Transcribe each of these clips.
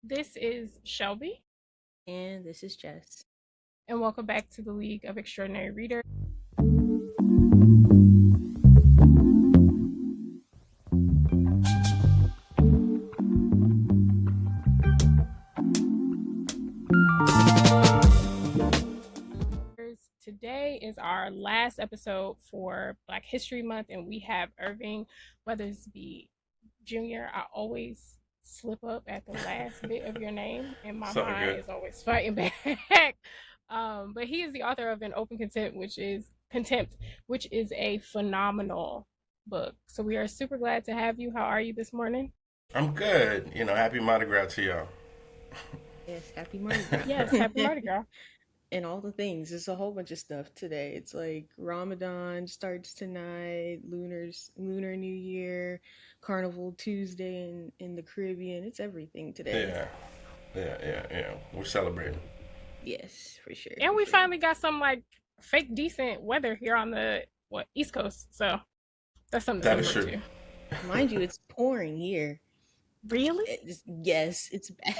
This is Shelby, And this is Jess. and welcome back to the League of Extraordinary Readers. Today is our last episode for Black History Month, and we have Irving Weathersby Jr. I always slip up at the last bit of your name, and my It's all mind good. is always fighting back. But he is the author of An Open Contempt, which is a phenomenal book. So we are super glad to have you. How are you this morning? I'm good. Happy Mardi Gras to y'all. Yes, happy Mardi Gras. Yes, happy Mardi Gras. And all the things. There's a whole bunch of stuff today. It's like Ramadan starts tonight, Lunar New Year, Carnival Tuesday in the Caribbean. It's everything today. Yeah, yeah. We're celebrating. Yes, for sure. And For we sure. finally got some like fake decent weather here on the East Coast. So that's something to That is celebrate true. too. Mind you, it's pouring here. Really? Yes, it's bad.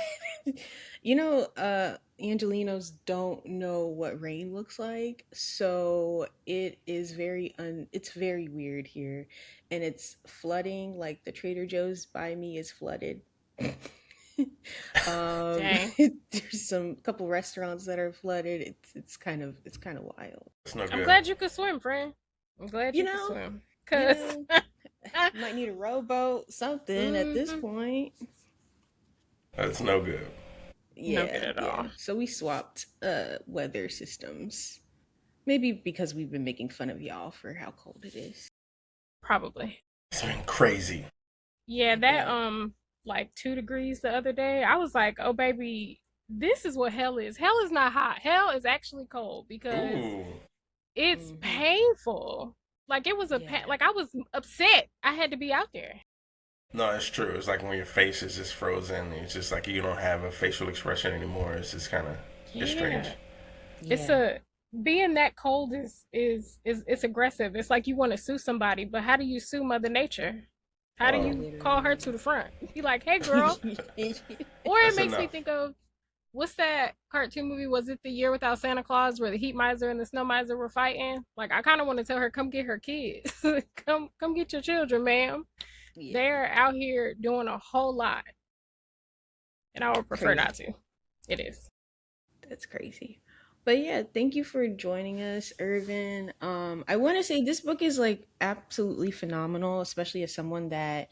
Angelinos don't know what rain looks like, so it is it's very weird here, and it's flooding. Like the Trader Joe's by me is flooded. um, Dang. there's some couple restaurants that are flooded. It's kind of wild. It's no I'm good. glad you could swim, friend. I'm glad You you could know, swim. you Cause know, might need a rowboat, something at this Mhm. point. It's no good. No good Yeah, at yeah. all. So we swapped weather systems. Maybe because we've been making fun of y'all for how cold it is. Probably. It's been crazy. Yeah, I that bet. like 2 degrees the other day. I was like, oh baby, this is what hell is. Hell is not hot. Hell is actually cold because Ooh. it's Hmm. painful. Like it was Yeah. like I was upset. I had to be out there. No, it's true. It's like when your face is just frozen. It's just like you don't have a facial expression anymore. It's just kind of, it's strange. Yeah. It's Yeah. a being that cold is it's aggressive. It's like you want to sue somebody, but how do you sue Mother Nature? How do Oh, you call her to Literally. the front? Be like, "Hey, girl." Or it that's makes me enough. think of what's that cartoon movie? Was it The Year Without Santa Claus, where the Heat Miser and the Snow Miser were fighting? Like, I kind of want to tell her, "Come get her kids. Come get your children, ma'am. Yeah. They're out here doing a whole lot, and I would prefer not Crazy. to." It is. That's crazy. But yeah, thank you for joining us, Irvin. I want to say this book is like absolutely phenomenal, especially as someone that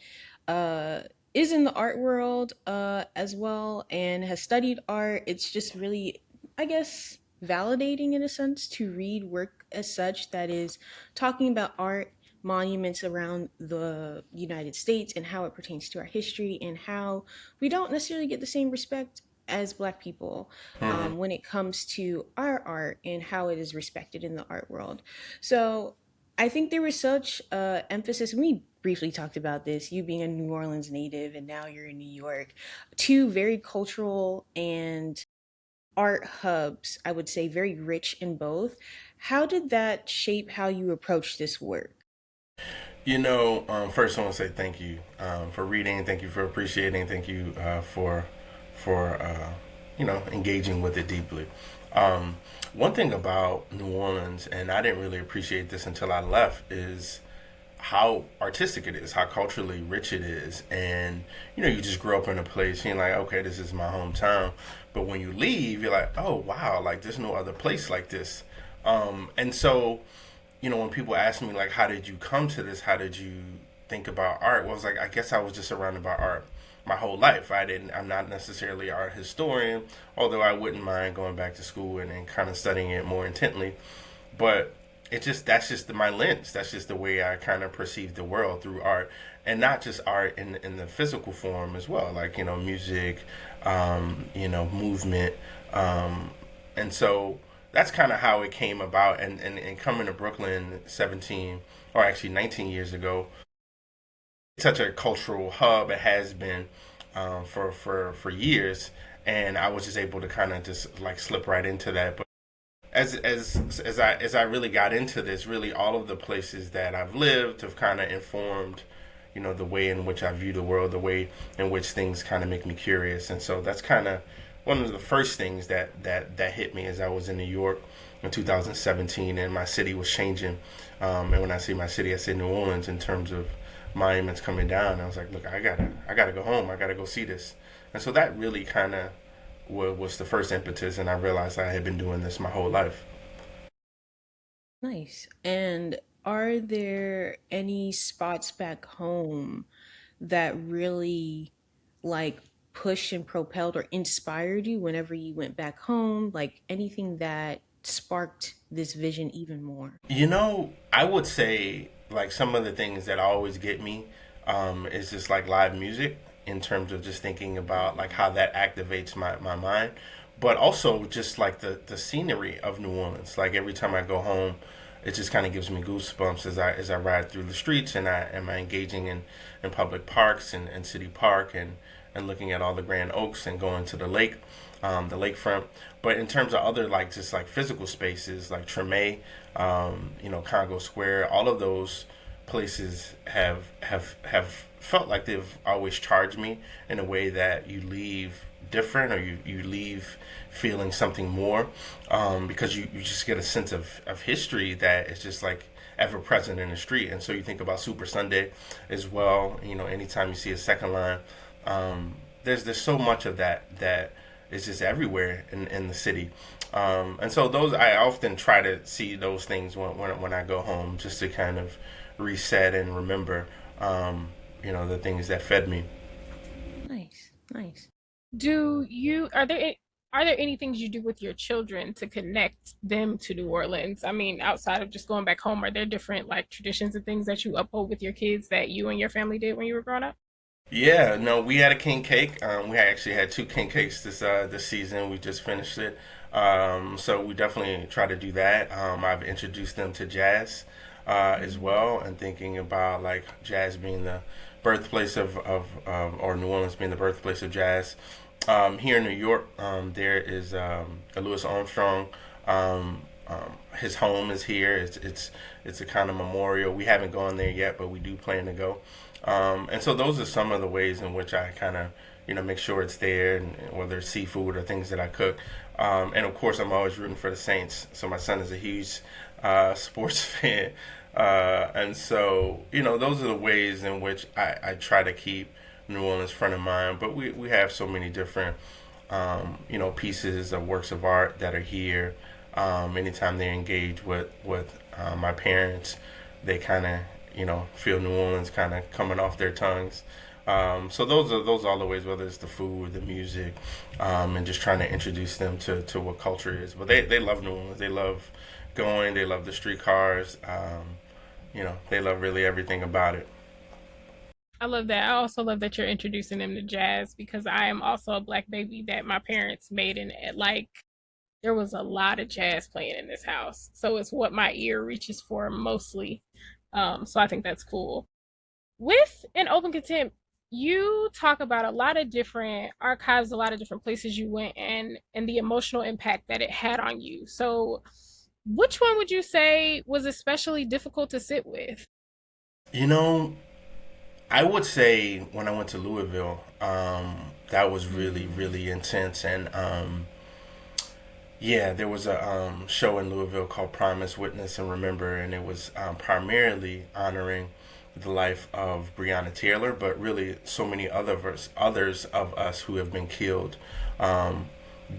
uh is in the art world as well and has studied art. It's just really, I guess, validating in a sense to read work as such that is talking about art monuments around the United States and how it pertains to our history and how we don't necessarily get the same respect as Black people Hmm. when it comes to our art and how it is respected in the art world. So I think there was such emphasis. We briefly talked about this. You being a New Orleans native and now you're in New York, two very cultural and art hubs. I would say very rich in both. How did that shape how you approach this work? First I want to say thank you for reading. Thank you for appreciating. Thank you for engaging with it deeply. Um, One thing about New Orleans, and I didn't really appreciate this until I left, is how artistic it is, how culturally rich it is, and you just grow up in a place, and you're like, okay, this is my hometown, but when you leave, you're like, oh wow, like there's no other place like this, and so when people ask me like, how did you come to this? How did you think about art? Well, I was like, I guess I was just surrounded by art my whole life. I'm not necessarily an art historian, although I wouldn't mind going back to school and kind of studying it more intently. But that's just my lens. That's just the way I kind of perceive the world through art, and not just art in the physical form as well, like music, movement, um, and so that's kind of how it came about. And coming to Brooklyn 17 or actually 19 years ago, such a cultural hub it has been for years, and I was just able to kind of just like slip right into that. But as I really got into this, really all of the places that I've lived have kind of informed, the way in which I view the world, the way in which things kind of make me curious. And so that's kind of one of the first things that hit me as I was in New York in 2017, and my city was changing. And when I say my city, I say New Orleans in terms of monuments coming down. I was like, look, I gotta go home. I gotta go see this. And so that really kind of was the first impetus, and I realized I had been doing this my whole life. Nice. And are there any spots back home that really like pushed and propelled or inspired you whenever you went back home? Like anything that sparked this vision even more? I would say like some of the things that always get me is just like live music in terms of just thinking about like how that activates my mind, but also just like the scenery of New Orleans. Like every time I go home, it just kind of gives me goosebumps as I ride through the streets, and I am I engaging in public parks and City Park, and looking at all the grand oaks and going to the lake, the lakefront. But in terms of other like just like physical spaces like Treme, Congo Square, all of those places have felt like they've always charged me in a way that you leave different, or you leave feeling something more, because you just get a sense of history that is just like ever present in the street. And so you think about Super Sunday as well. Anytime you see a second line, there's so much of that is just everywhere in the city. And so those I often try to see those things when I go home, just to kind of reset and remember, the things that fed me. Nice, nice. Do you are there any things you do with your children to connect them to New Orleans? I mean, outside of just going back home, are there different like traditions and things that you uphold with your kids that you and your family did when you were growing up? Yeah, no, we had a king cake. We actually had two king cakes this season. We just finished it. So we definitely try to do that. I've introduced them to jazz as well, and thinking about like jazz being the birthplace or New Orleans being the birthplace of jazz. Here in New York, there is a Louis Armstrong. His home is here. It's a kind of memorial. We haven't gone there yet, but we do plan to go. And so those are some of the ways in which I kind of make sure it's there, and whether it's seafood or things that I cook. And of course, I'm always rooting for the Saints. So my son is a huge sports fan, and so those are the ways in which I try to keep New Orleans front of mind. But we have so many different pieces of works of art that are here. Anytime they engage with my parents, they kind of feel New Orleans kind of coming off their tongues. So those are all the ways, whether it's the food, the music, and just trying to introduce them to what culture is. But they love New Orleans. They love going. They love the streetcars. They love really everything about it. I love that. I also love that you're introducing them to jazz because I am also a black baby that my parents made, and like there was a lot of jazz playing in this house. So it's what my ear reaches for mostly. So I think that's cool. With An Open Contempt, you talk about a lot of different archives, a lot of different places you went, and the emotional impact that it had on you. So which one would you say was especially difficult to sit with? You know, I would say when I went to Louisville, that was really, really intense. And yeah, there was a show in Louisville called Promise, Witness, and Remember, and it was primarily honoring the life of Breonna Taylor, but really so many others of us who have been killed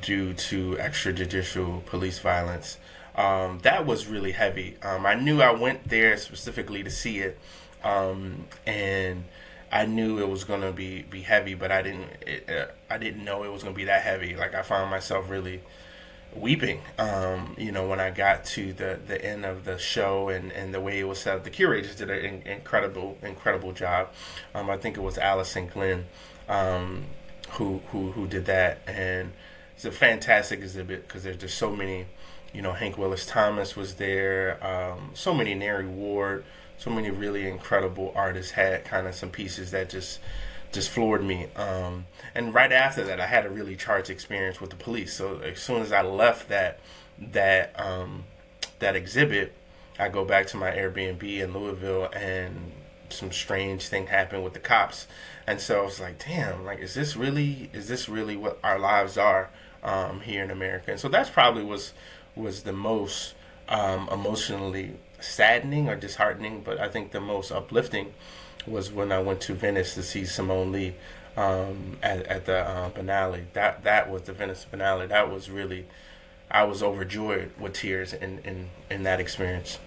due to extrajudicial police violence. That was really heavy. I knew I went there specifically to see it, and I knew it was gonna be heavy, but I didn't know it was gonna be that heavy. Like I found myself really weeping, when I got to the end of the show, and the way it was set up. The curators did an incredible job. I think it was Allison Glenn who did that, and it's a fantastic exhibit because there's just so many. Hank Willis Thomas was there. So many Neri Ward. So many really incredible artists had kind of some pieces that just floored me. And right after that, I had a really charged experience with the police. So as soon as I left that that exhibit, I go back to my Airbnb in Louisville and some strange thing happened with the cops, and so I was like, damn, like is this really what our lives are here in America? And so that's probably was the most emotionally saddening or disheartening, but I think the most uplifting was when I went to Venice to see Simone Lee at the finale. That was the Venice finale. That was really, I was overjoyed with tears in that experience.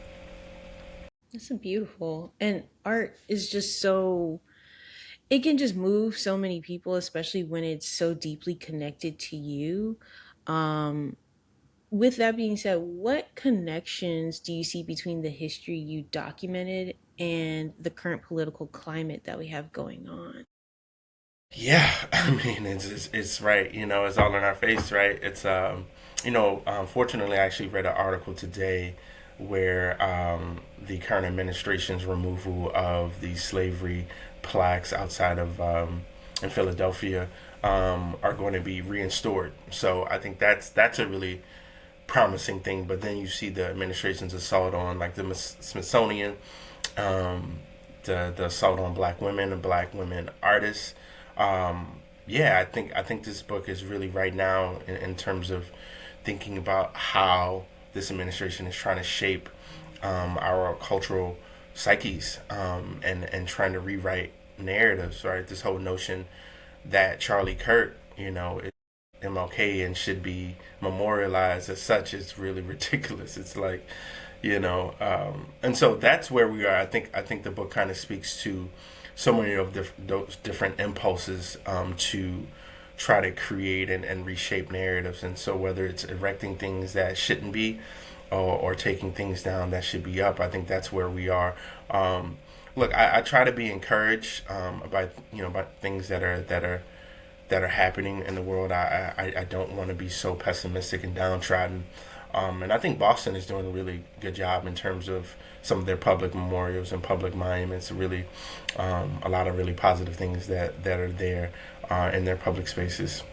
That's beautiful. And art is just so, it can just move so many people, especially when it's so deeply connected to you. Um, with that being said, what connections do you see between the history you documented and the current political climate that we have going on? Yeah, I mean it's right. It's all in our face, right? It's fortunately, I actually read an article today where the current administration's removal of the slavery plaques outside of in Philadelphia are going to be reinstored. So I think that's a really promising thing. But then you see the administration's assault on like the Smithsonian, um, the assault on black women and black women artists. Yeah, I think this book is really right now in terms of thinking about how this administration is trying to shape our cultural psyches, and trying to rewrite narratives. Right, this whole notion that Charlie Kirk, is MLK and should be memorialized as such is really ridiculous. It's like, and so that's where we are. I think the book kind of speaks to so many of those different impulses to try to create and reshape narratives. And so whether it's erecting things that shouldn't be, or taking things down that should be up, I think that's where we are. Look, I try to be encouraged about things that are happening in the world. I don't want to be so pessimistic and downtrodden. And I think Boston is doing a really good job in terms of some of their public memorials and public monuments. Really, a lot of really positive things that are there in their public spaces.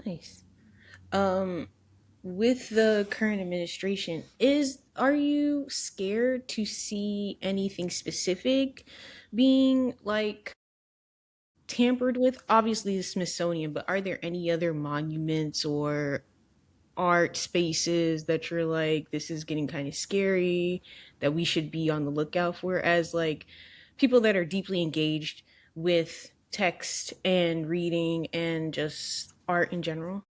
Nice. Um, with the current administration, are you scared to see anything specific being like tampered with? Obviously the Smithsonian, but are there any other monuments or art spaces that you're like, this is getting kind of scary, that we should be on the lookout for, as like people that are deeply engaged with text and reading and just art in general?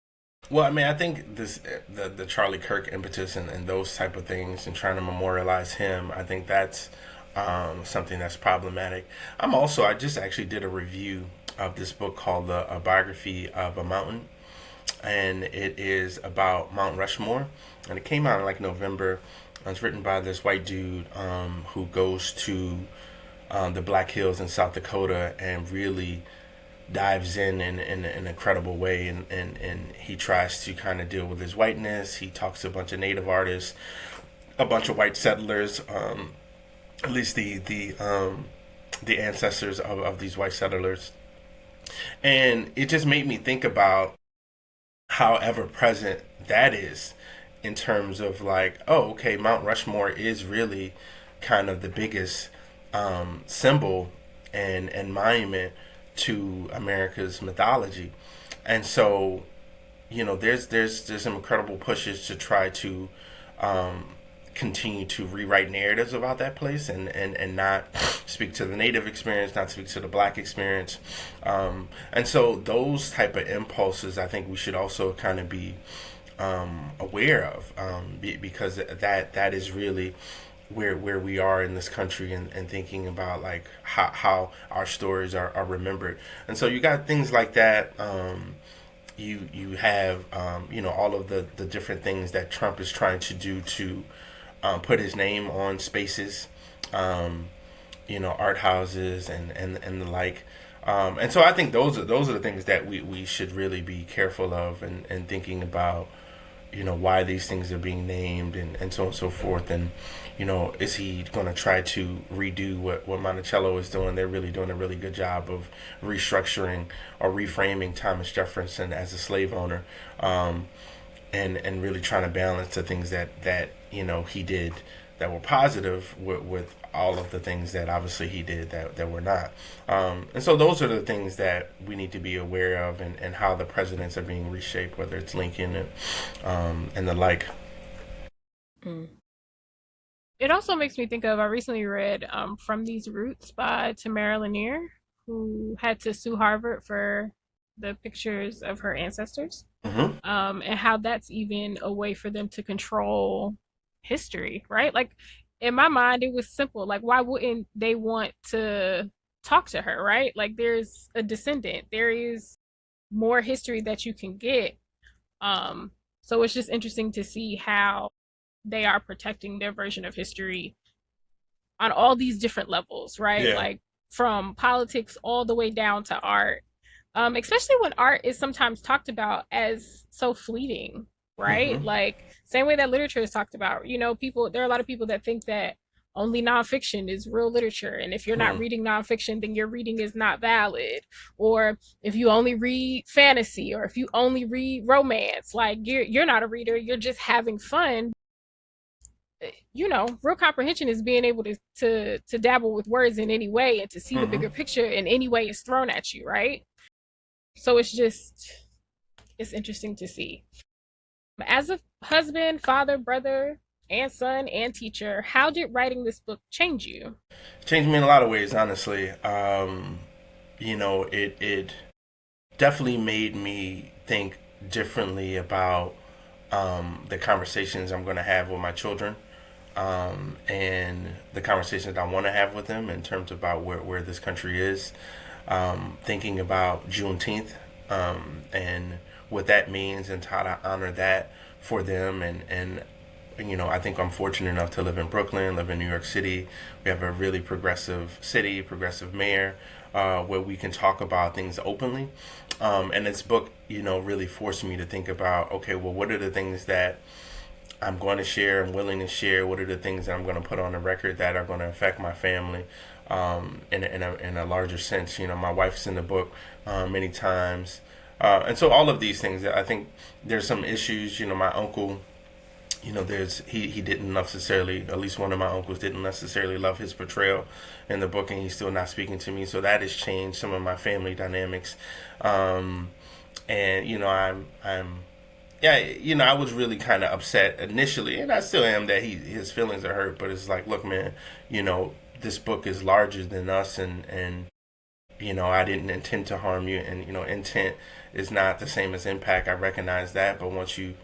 Well, I mean, I think the Charlie Kirk impetus and those type of things and trying to memorialize him, I think that's something that's problematic. I just actually did a review of this book called A Biography of a Mountain, and it is about Mount Rushmore, and it came out in like November. It's written by this white dude who goes to the Black Hills in South Dakota and really dives in an incredible way, and he tries to kind of deal with his whiteness. He talks to a bunch of native artists, a bunch of white settlers, at least the ancestors of these white settlers, and it just made me think about how ever present that is in terms of like, oh, okay, Mount Rushmore is really kind of the biggest symbol and monument to America's mythology. And so, there's some incredible pushes to try to um, continue to rewrite narratives about that place, and not speak to the native experience, not speak to the black experience. And so those type of impulses, I think we should also kind of be aware of, because that is really where we are in this country, and thinking about like how our stories are remembered. And so you got things like that. You have all of the different things that Trump is trying to do to put his name on spaces, art houses and the like. And so I think those are the things that we should really be careful of, and thinking about why these things are being named, and so on and so forth. And is he going to try to redo what Monticello is doing? They're really doing a really good job of restructuring or reframing Thomas Jefferson as a slave owner, and really trying to balance the things that he did that were positive with all of the things that obviously he did that were not. And so those are the things that we need to be aware of, and how the presidents are being reshaped, whether it's Lincoln and the like. Mm. It also makes me think of, I recently read From These Roots by Tamara Lanier, who had to sue Harvard for the pictures of her ancestors, Mm-hmm. and how that's even a way for them to control history, right? Like, in my mind, it was simple. Like, why wouldn't they want to talk to her, right? Like, there's a descendant, there is more history that you can get. Um, so it's just interesting to see how they are protecting their version of history on all these different levels, right? Yeah. Like from politics all the way down to art. Especially when art is sometimes talked about as so fleeting, right? Mm-hmm. Like same way that literature is talked about. You know, people there are a lot of people that think that only nonfiction is real literature, and if you're not Hmm. reading nonfiction, then your reading is not valid. Or if you only read fantasy, or if you only read romance, like you're not a reader, you're just having fun. You know, real comprehension is being able to dabble with words in any way and to see the Hmm. bigger picture in any way it's thrown at you, right? So it's interesting to see. As a husband, father, brother, and son and teacher, how did writing this book change you? Changed me in a lot of ways, honestly. It definitely made me think differently about the conversations I'm going to have with my children, and the conversations I want to have with them in terms about where this country is. Thinking about Juneteenth, and what that means, and how to honor that for them. And I think I'm fortunate enough to live in Brooklyn, live in New York City. We have a really progressive city, progressive mayor, where we can talk about things openly. And this book, really forced me to think about, okay, well, what are the things that I'm going to share, I'm willing to share? What are the things that I'm going to put on the record that are going to affect my family, in a larger sense? My wife's in the book many times. And so all of these things, I think there's some issues. My uncle, there's he didn't necessarily, at least one of my uncles didn't necessarily love his portrayal in the book, and he's still not speaking to me. So that has changed some of my family dynamics. And I'm yeah, I was really kind of upset initially, and I still am, that his feelings are hurt. But it's like, look, man, this book is larger than us, and I didn't intend to harm you, and intent is not the same as impact. I recognize that, but once you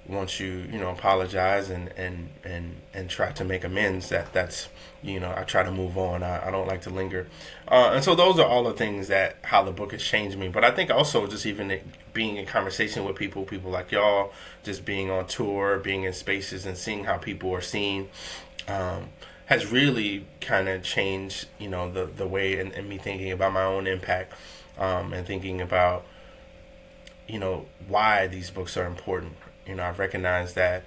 apologize and try to make amends, that's I try to move on. I don't like to linger. And so those are all the things that how the book has changed me. But I think also just even being in conversation with people like y'all, just being on tour, being in spaces and seeing how people are seen, has really kind of changed the way, and me thinking about my own impact, and thinking about why these books are important. I've recognized that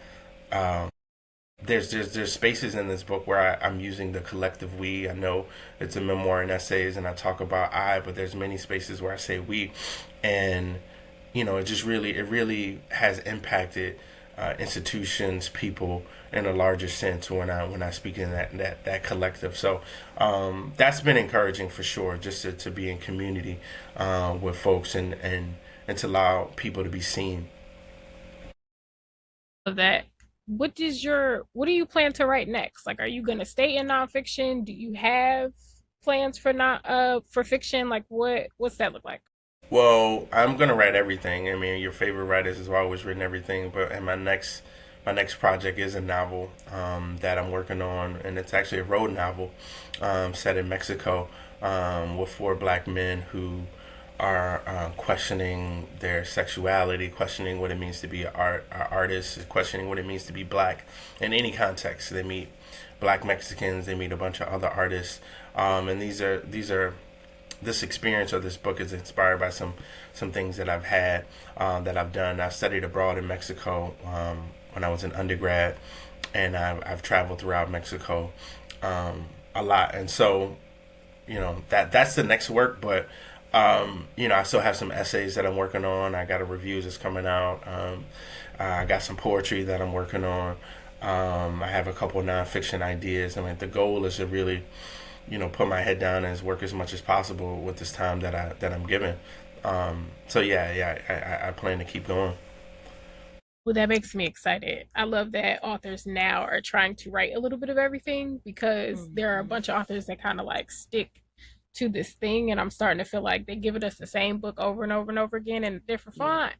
there's spaces in this book where I'm using the collective we. I know it's a memoir and essays, and I talk about I, but there's many spaces where I say we, and it really has impacted institutions, people in a larger sense when I speak in that collective. So that's been encouraging for sure, just to be in community with folks, and to allow people to be seen. That what do you plan to write next? Like, are you gonna stay in nonfiction? Do you have plans for not for fiction? Like, what's that look like? Well, I'm gonna write everything. I mean, your favorite writers has always written everything, but and my next project is a novel that I'm working on, and it's actually a road novel set in Mexico, with four black men who are questioning their sexuality, questioning what it means to be an artist, questioning what it means to be black in any context. They meet black Mexicans, they meet a bunch of other artists, and these are this experience, or this book, is inspired by some things that I've had, that I've done. I studied abroad in Mexico when I was an undergrad, and I've traveled throughout Mexico a lot, and so that's the next work. But I still have some essays that I'm working on. I got a review that's coming out. I got some poetry that I'm working on. I have a couple of nonfiction ideas. I mean, the goal is to really, put my head down and work as much as possible with this time that I'm given. So yeah, I plan to keep going. Well, that makes me excited. I love that authors now are trying to write a little bit of everything because there are a Mhm. bunch of authors that kind of like stick to this thing, and I'm starting to feel like they're giving us the same book over and over and over again in a different Yeah. font.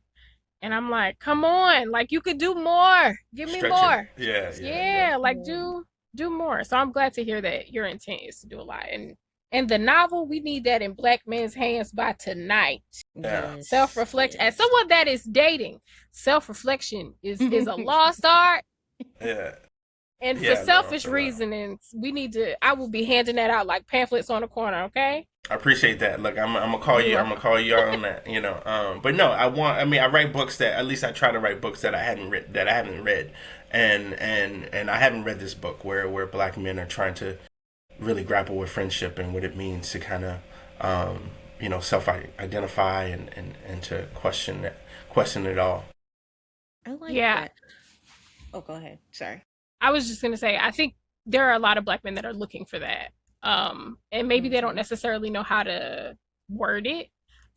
And I'm like, come on, like you could do more. Give me Stretching it. more. Yeah. Yeah, like Yeah. do more. So I'm glad to hear that your intent is to do a lot. And the novel, we need that in black men's hands by tonight. Yeah. Self Yes. reflection. As Yes. someone that is dating, self reflection is a lost art. Yeah. And for Yeah. No, selfish for real. reasonings, we need to. I will be handing that out like pamphlets on the corner. Okay, I appreciate that. Look, I'm gonna call you're you. I'm gonna welcome. call you out on that. But no, I want. I mean, I write books that at least I try to write books that I hadn't read, and I haven't read this book where black men are trying to really grapple with friendship and what it means to kind of, self identify and to question it all. I like Yeah, that. Oh, go ahead. Sorry. I was just gonna say. I think there are a lot of black men that are looking for that. And maybe they don't Hmm. necessarily know how to word it.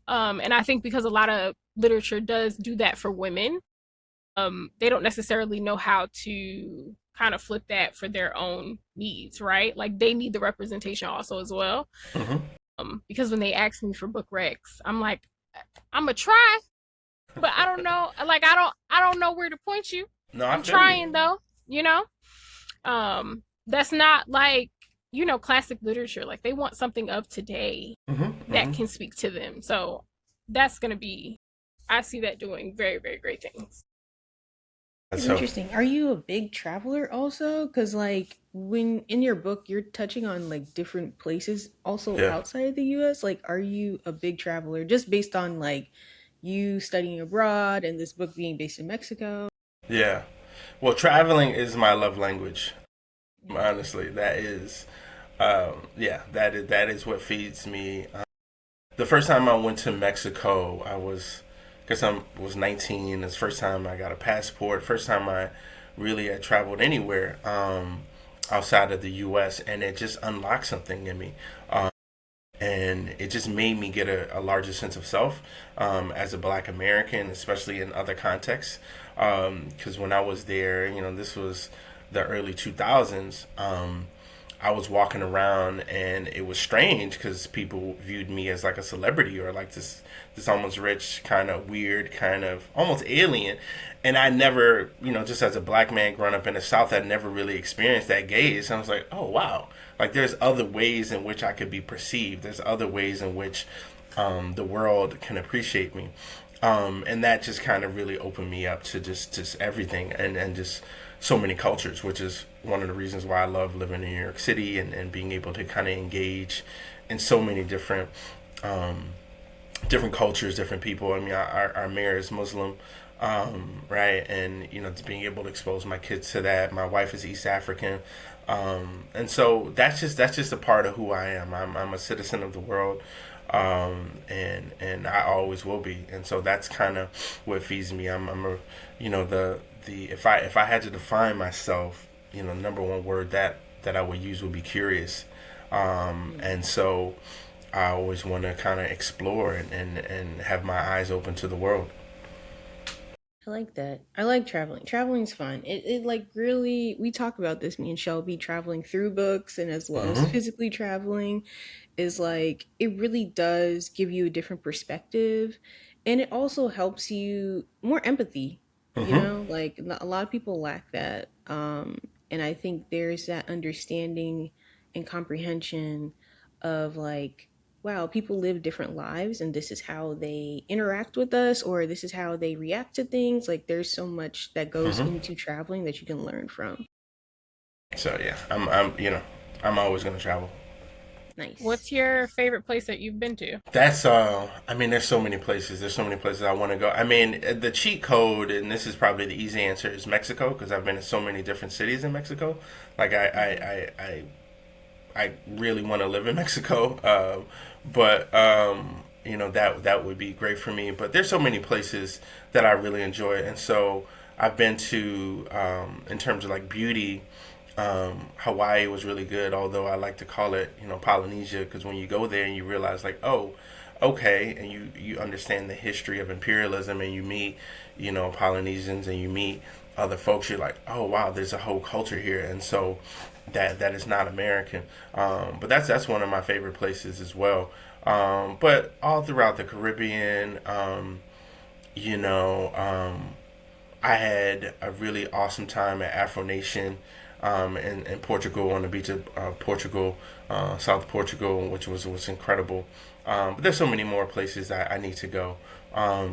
And I think because a lot of literature does do that for women, they don't necessarily know how to kind of flip that for their own needs, right? Like they need the representation also as well. Hmm. Because when they ask me for book recs, I'm like, I'm gonna try, but I don't know. Like I don't know where to point you. No, I I'm feel you. trying though, you know. That's not like classic literature. Like they want something of today Hmm. that Hmm. can speak to them. So that's gonna be. I see that doing very very great things. It's So interesting. Are you a big traveler also? Because, like, when in your book, you're touching on like different places also yeah, outside of the US. Like, are you a big traveler just based on like you studying abroad and this book being based in Mexico? yeah. Well, traveling is my love language. Mm. Honestly, that is what feeds me. The first time I went to Mexico, guess I was 19. It's the first time I got a passport. First time I really had traveled anywhere outside of the U.S. and it just unlocked something in me. And it just made me get a larger sense of self as a Black American, especially in other contexts. Because when I was there, this was the early 2000s. I was walking around and it was strange because people viewed me as like a celebrity or like this almost rich kind of weird kind of almost alien, and I never, just as a black man growing up in the South, I'd never really experienced that gaze. And I was like, oh wow, like there's other ways in which I could be perceived. There's other ways in which the world can appreciate me. And that just kind of really opened me up to just everything and just so many cultures, which is one of the reasons why I love living in New York City and being able to kind of engage in so many um, different cultures, different people. I mean, our mayor is Muslim, right? And to being able to expose my kids to that. My wife is East African, and so that's just a part of who I am. I'm a citizen of the world, and I always will be. And so that's kind of what feeds me. I'm a, the if I had to define myself, number one word that I would use would be curious. And Mm. so I always want to kind of explore and have my eyes open to the world. I like that. I like traveling. Traveling's fun. It like really we talk about this, me and Shelby, traveling through books and as well as Hmm. physically traveling is like it really does give you a different perspective and it also helps you more empathy, Hmm. like a lot of people lack that. And I think there's that understanding and comprehension of like wow, people live different lives and this is how they interact with us or this is how they react to things. Like there's so much that goes Hmm. into traveling that you can learn from. So yeah, I'm always gonna travel. Nice. What's your favorite place that you've been to? That's I mean, there's so many places. There's so many places I want to go. I mean, the cheat code, and this is probably the easy answer, is Mexico because I've been to so many different cities in Mexico. Like Mhm. I really want to live in Mexico, but that would be great for me. But there's so many places that I really enjoy, and so I've been to, in terms of like beauty, Hawaii was really good, although I like to call it, Polynesia, because when you go there and you realize, like, oh, okay, and you understand the history of imperialism, and you meet, Polynesians, and you meet other folks, you're like, oh wow, there's a whole culture here, and so that is not American. But that's one of my favorite places as well. But all throughout the Caribbean, you know, I had a really awesome time at Afro Nation, in Portugal, on the beach of Portugal, South Portugal, which was incredible. But there's so many more places I need to go. I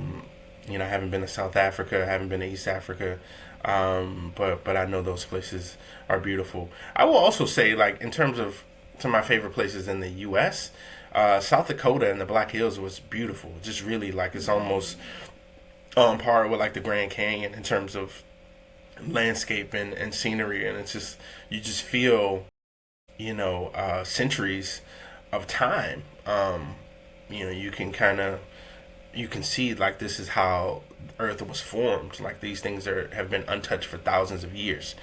haven't been to South Africa, I haven't been to East Africa, but I know those places are beautiful. I will also say, like, in terms of some of my favorite places in the U.S., South Dakota and the Black Hills was beautiful. Just really, like, it's almost on par with like the Grand Canyon in terms of landscape and scenery, and it's just, you just feel, centuries of time. You can you can see, like, this is how Earth was formed. Like, these things have been untouched for thousands of years,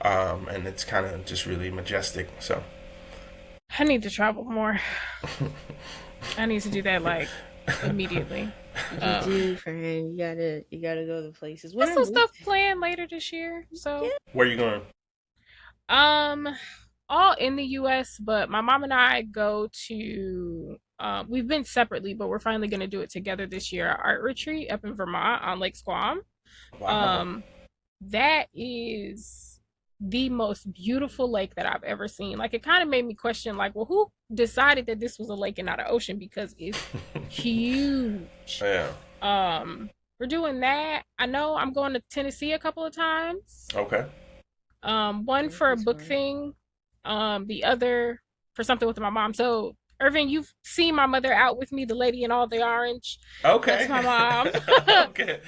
and it's kind of just really majestic. So I need to travel more. I need to do that like immediately. You do, friend. You gotta go to places. When Got I some moved, stuff planned later this year. So, yeah. where are you going? um, all in the US, but my mom and I go to we've been separately, but we're finally gonna do it together this year. Our art retreat up in Vermont on Lake Squam. Wow. Um, that is the most beautiful lake that I've ever seen. Like, it kind of made me question, like, well, who decided that this was a lake and not an ocean? Because it's huge. Yeah. We're doing that. I know I'm going to Tennessee a couple of times. Okay. One Yeah, for a that's book fun. thing, the other for something with my mom. So, Irvin, you've seen my mother out with me, the lady in all the orange. That's Okay. my mom. Okay.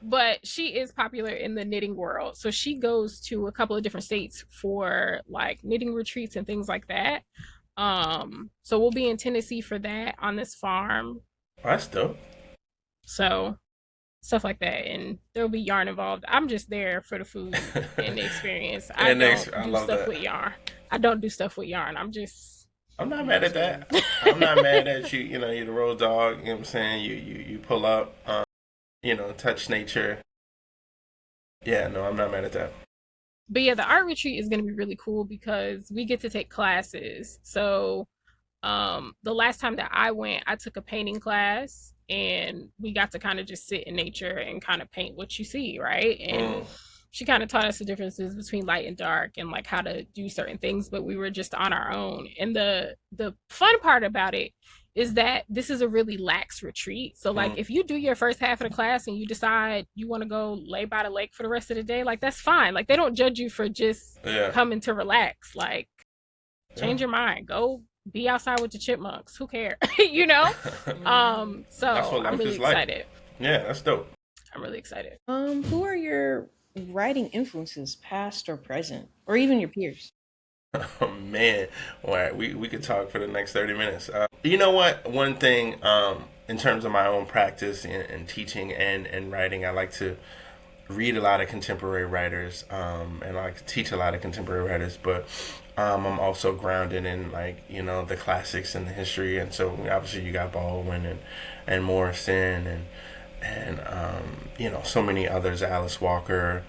But she is popular in the knitting world. So she goes to a couple of different states for like knitting retreats and things like that. So we'll be in Tennessee for that on this farm. That's dope. So stuff like that, and there'll be yarn involved. I'm just there for the food and the experience. I And don't next, I do love stuff that. with yarn. I don't do stuff with yarn. I'm just I'm not Yeah, mad that's at fun. that. I'm not mad at you. You're the road dog. You know what I'm saying? You pull up, touch nature. Yeah, no, I'm not mad at that. But yeah, the art retreat is going to be really cool because we get to take classes. So the last time that I went, I took a painting class, and we got to kind of just sit in nature and kind of paint what you see, right? And Mm, she kind of taught us the differences between light and dark and like how to do certain things, but we were just on our own. And the fun part about it is that this is a really lax retreat. So like, mm, if you do your first half of the class and you decide you want to go lay by the lake for the rest of the day, like, that's fine. Like, they don't judge you for just yeah, coming to relax. Like, yeah. change your mind, go be outside with the chipmunks, who cares? you know That's so what I'm life really is like. excited. Yeah, that's dope. I'm really excited. Who are your writing influences, past or present, or even your peers? Oh man, all right, we could talk for the next 30 minutes. You know what? One thing, in terms of my own practice and teaching and writing, I like to read a lot of contemporary writers, and I like to teach a lot of contemporary writers. But I'm also grounded in, like, the classics and the history, and so obviously you got Baldwin and Morrison and so many others, Alice Walker,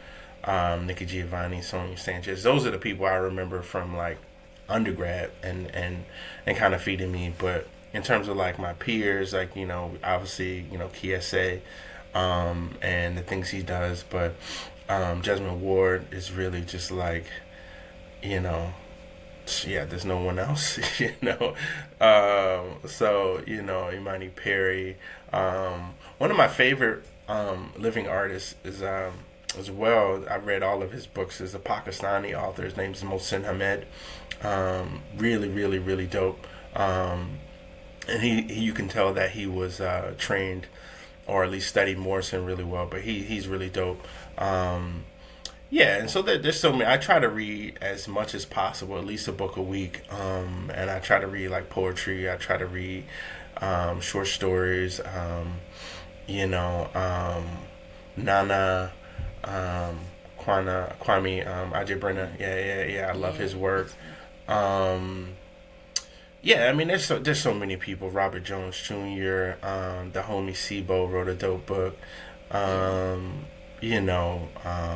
Nikki Giovanni, Sonia Sanchez. Those are the people I remember from, like, undergrad and kind of feeding me. But in terms of, like, my peers, like, obviously, Kiese, and the things he does. But Jesmond Ward is really just like, you know, yeah, there's no one else, So, Imani Perry. One of my favorite living artists is, as well, I read all of his books, is a Pakistani author. His name is Mohsin Hamed. Really, really, really dope. And you can tell that he was trained, or at least studied Morrison really well, but he's really dope. Yeah, and so there's so many. I try to read as much as possible, at least a book a week, and I try to read, like, poetry. I try to read short stories. You know, Nana Kwame Adebrenna. Yeah. I love Yeah, his yeah, good work. stuff. Um, yeah, I mean, there's so many people. Robert Jones Jr. The homie Sibo wrote a dope book. Yeah. Um,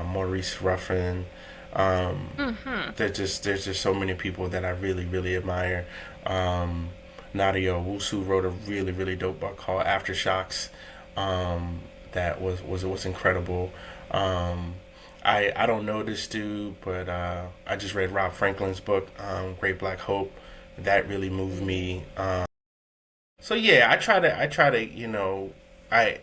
Maurice Ruffin. Mm-hmm. There's just so many people that I really really admire. Um, Nadia Owusu wrote a really really dope book called Aftershocks. Um, that was incredible. Um, I don't know this dude, but I just read Rob Franklin's book, Great Black Hope. That really moved Yeah. me. So yeah, I try to I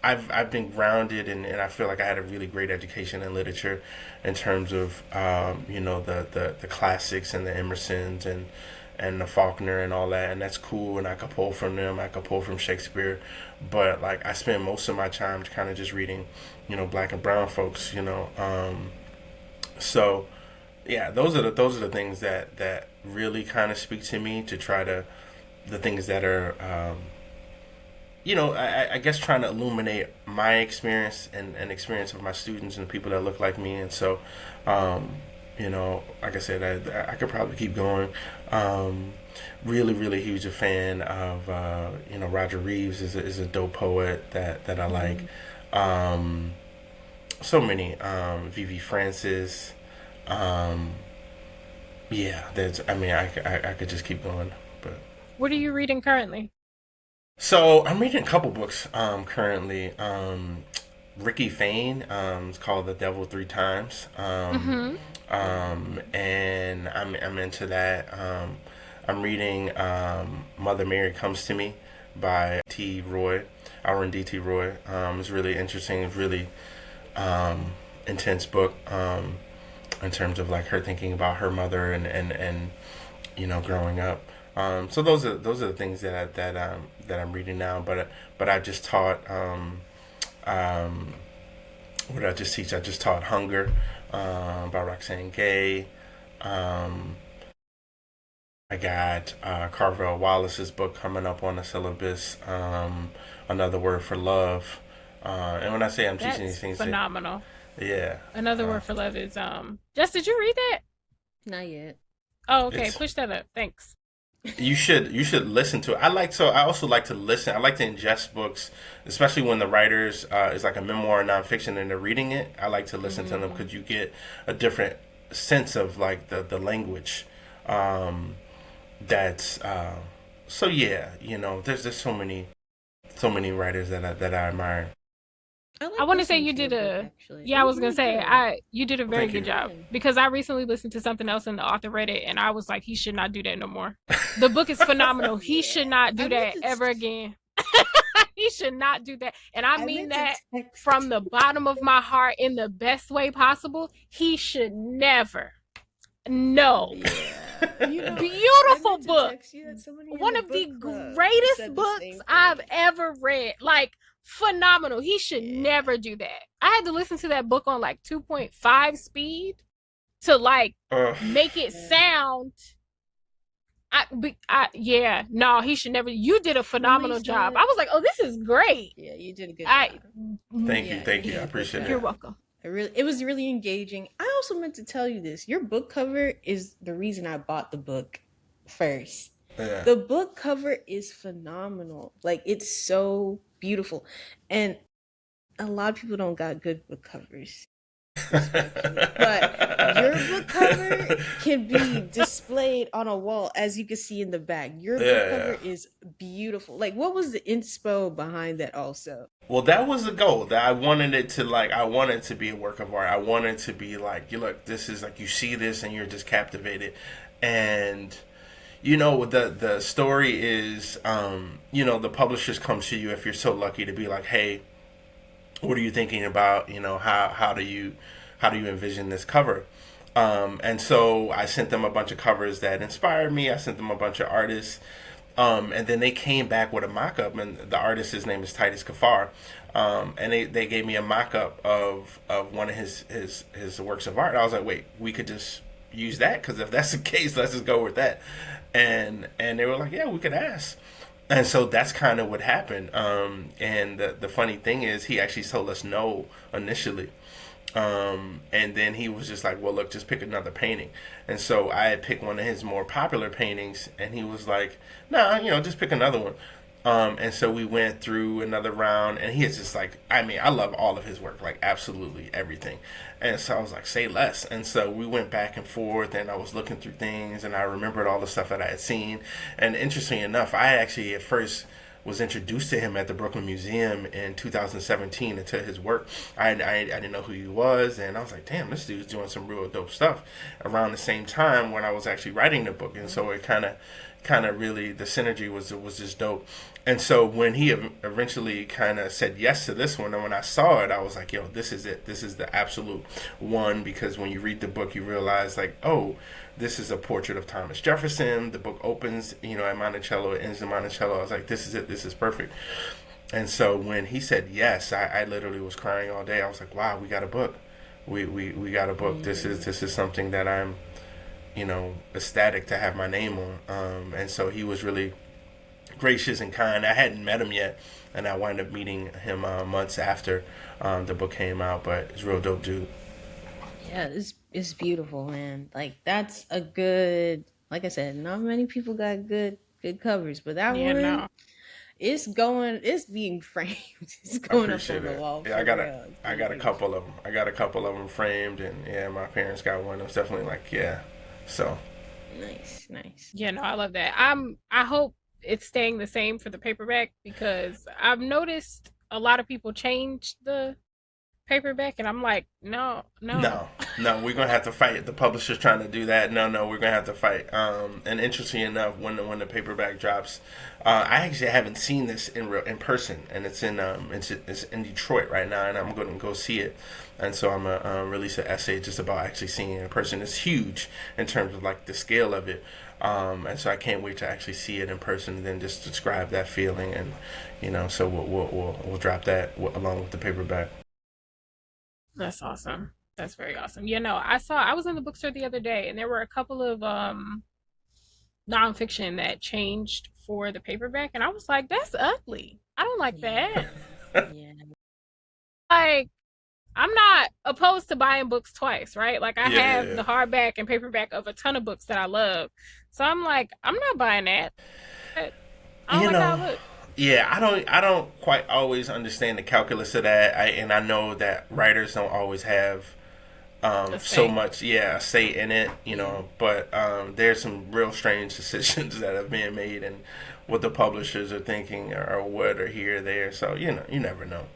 I've been grounded and I feel like I had a really great education in literature in terms of the classics and the Emersons and the Faulkner and all that, and that's cool, and I could pull from them, I could pull from Shakespeare, but like I spend most of my time kind of just reading black and brown folks, so yeah, those are the things that really kind of speak to me, to try to the things that are I guess trying to illuminate my experience and experience of my students and people that look like me. And so, like I said, I could probably keep going. Um, really, really huge a fan of, Roger Reeves is a dope poet that I like. Mm-hmm. Um, so many, Vivi Francis. Um, yeah, I mean, I could just keep going, but. What are you reading currently? So I'm reading a couple books currently. Ricky Fain. It's called The Devil Three Times. Mm-hmm. And I'm into that. I'm reading Mother Mary Comes to Me by T. Roy, Alvin D.T. Roy. It's really interesting. It's really um, intense book in terms of like her thinking about her mother and growing up. So those are the things that I'm reading now. But I just taught um, what did I just teach? I just taught Hunger by Roxane Gay. Um, I got Carvel Wallace's book coming up on the syllabus. Another Word for Love. And when I say I'm teaching these That's things, phenomenal. yeah, Another uh, word for love is Jess, did you read that? Not yet. Oh, okay. it's Push that up. Thanks. you should listen to it. I also like to listen. I like to ingest books, especially when the writers is like a memoir or nonfiction and they're reading it. I like to listen to them Mm-hmm. because you get a different sense of like the language. Um, that's so yeah. There's so many writers that I admire. I I like want to say listening you to your did book a actually. It yeah, I was was gonna really say good. I you did a Well, very thank good you. job Yeah. because I recently listened to something else and the author read it and I was like, he should not do that no more. The book is phenomenal. He should Yeah. not I do meant that to. ever again. He should not do that. And I I mean meant to that from text. the bottom of my heart in the best way possible. He should never. No. Yeah. I Beautiful meant to book. text you that somebody in One the of the book club greatest said the books same I've thing. ever read. Like, phenomenal. He should Yeah. never do that. I had to listen to that book on like 2.5 speed to like Uh, make it Yeah. sound. Yeah, no, he should never. You did a phenomenal Nobody's job. done. I was like, oh, this is great. Yeah, you did a good I, job. thank you, Yeah, thank you you. I did a good appreciate you're it. job. welcome. It was really engaging. I also meant to tell you this. Your book cover is the reason I bought the book first. Yeah. The book cover is phenomenal. Like it's so beautiful. And a lot of people don't got good book covers, respectfully. But your book cover can be displayed on a wall, as you can see in the back. Your book Yeah. cover is beautiful. Like, what was the inspo behind that? Also, Well, that was the goal. That I wanted it to like. I wanted it to be a work of art. I wanted to be like, you look. This is like you see this and you're just captivated. And the story is, the publishers come to you if you're so lucky to be like, hey, what are you thinking about? How do you envision this cover? And so I sent them a bunch of covers that inspired me. I sent them a bunch of artists. And then they came back with a mock-up, and the artist, his name is Titus Kafar. And they gave me a mock-up of one of his works of art. I was like, wait, we could just use that? Because if that's the case, let's just go with that. And they were like, yeah, we could ask. And so that's kind of what happened. And the funny thing is, he actually told us no initially. And then he was just like, well, look, just pick another painting. And so I had picked one of his more popular paintings, and he was like, no, just pick another one. And so we went through another round, and he is just like, I mean, I love all of his work, like absolutely everything. And so I was like, say less. And so we went back and forth, and I was looking through things, and I remembered all the stuff that I had seen. And interestingly enough, I actually at first was introduced to him at the Brooklyn Museum in 2017 and to his work. I didn't know who he was, and I was like, damn, this dude's doing some real dope stuff around the same time when I was actually writing the book. And so it kind of really, the synergy was just dope. And so when he eventually kind of said yes to this one, and when I saw it, I was like, yo, this is it. This is the absolute one, because when you read the book, you realize like, oh, this is a portrait of Thomas Jefferson. The book opens, at Monticello, it ends in Monticello. I was like, this is it. This is perfect. And so when he said yes, I literally was crying all day. I was like, wow, we got a book. We got a book. This is something that I'm, ecstatic to have my name on. And so he was really gracious and kind. I hadn't met him yet, and I wound up meeting him months after the book came out. But he's a real dope dude. Yeah, it's beautiful, man. Like that's a good, like I said, not many people got good covers, but that Yeah, one, no. it's being framed. It's I going up appreciate on the it. wall Yeah, for real. It's I really got a beautiful. couple of them. I got a couple of them framed, and yeah, my parents got one. It was definitely like, yeah. So Nice, nice. Yeah, no, I love that. I hope it's staying the same for the paperback because I've noticed a lot of people change the paperback and I'm like, no, no. no, no, we're gonna have to fight. The publisher's trying to do that. No, no, we're gonna have to fight. And interesting enough, when the paperback drops, I actually haven't seen this in person, and it's in Detroit right now, and I'm gonna go see it. And so I'm gonna release an essay just about actually seeing it in person. It's huge in terms of like the scale of it. And so I can't wait to actually see it in person and then just describe that feeling, and so we'll drop that along with the paperback. That's awesome. That's very awesome. I was in the bookstore the other day and there were a couple of nonfiction that changed for the paperback and I was like, that's ugly. I don't like that. Yeah, yeah, Like I'm not opposed to buying books twice, right? Like I Yeah, yeah, have yeah. the hardback and paperback of a ton of books that I love. So I'm like, I'm not buying that. I don't You like how know, it looks. yeah, I don't quite always understand the calculus of that. And I know that writers don't always have The so same. much, yeah, say in it, yeah. but there's some real strange decisions that have been made, and what the publishers are thinking, or what, or here or there. So you never know.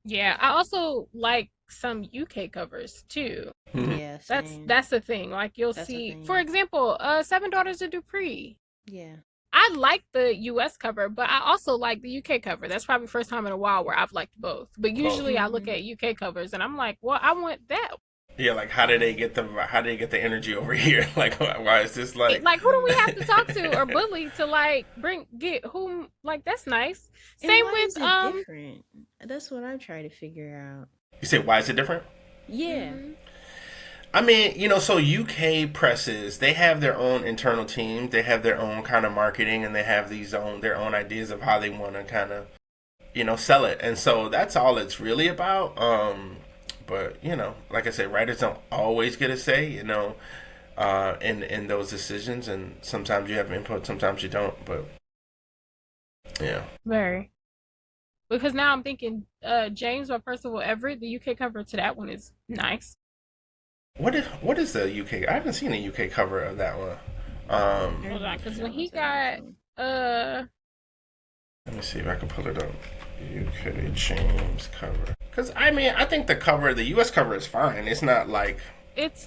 Yeah, I also like some UK covers too. Hmm. Yeah, That's same. that's the thing. Like you'll That's a see, for thing. example, Seven Daughters of Dupree. Yeah. I like the US cover, but I also like the UK cover. That's probably the first time in a while where I've liked both. But Both. usually I look Hmm. at UK covers and I'm like, well, I want that. Yeah, like Yeah. how did they get the energy over here? Like why is this like? Like who do we have to talk to or bully to like bring get whom like that's nice. And Same why with is it different? That's what I try to figure out. You say, why is it different? Yeah. mhm. I mean, so UK presses, they have their own internal team, they have their own kind of marketing, and they have their own ideas of how they want to kind of sell it, and so that's all it's really about. But like I said, writers don't always get a say, in those decisions, and sometimes you have input, sometimes you don't. But yeah, Very. Because now I'm thinking James by Percival Everett, the UK cover to that one is nice. what is the UK? I haven't seen a UK cover of that one. I Hold on, remember because when that he was a nice got one. uh Let me see if I can pull it up. UK James cover. Because I mean, I think the US cover is fine. It's not like it's it's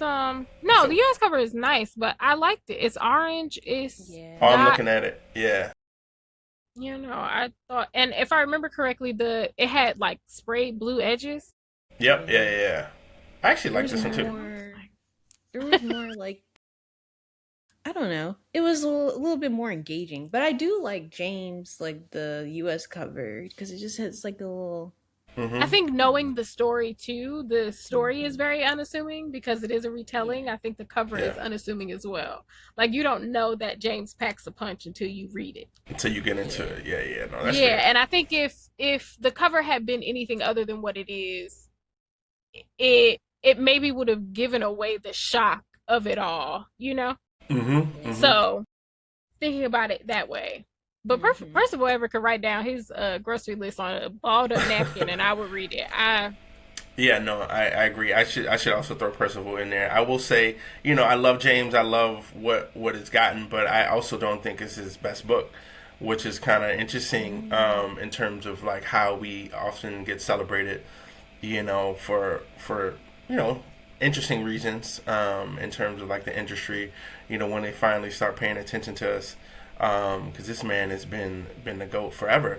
no, a. the US cover is nice, but I liked it. It's orange. It's Yeah. Oh, I'm got looking at it. Yeah. I thought, and if I remember correctly, the it had like sprayed blue edges. Yep. Yeah. Yeah. Yeah. Yeah. I actually There like was this one too. And I was more like, there was more like I don't know. It was a little bit more engaging, but I do like James like the US cover because it just has like a little. I Mm-hmm. think knowing the story too, the story is very unassuming because it is a retelling. Yeah. I think the cover Yeah. is unassuming as well. Like you don't know that James packs a punch until you read it. Until you get into Yeah. it. Yeah, yeah. No, that's Yeah, fair. and I think if the cover had been anything other than what it is, it maybe would have given away the shock of it all, you know? Mm-hmm. Yeah. Mm-hmm. So thinking about it that way. But Hmm. Percival ever could write down his grocery list on a balled up napkin and I would read it. Yeah, no, I agree. I should also throw Percival in there. I will say, I love James. I love what it's gotten, but I also don't think it's his best book, which is kind of interesting in terms of like how we often get celebrated, for interesting reasons in terms of like the industry, when they finally start paying attention to us, because this man has been the goat forever.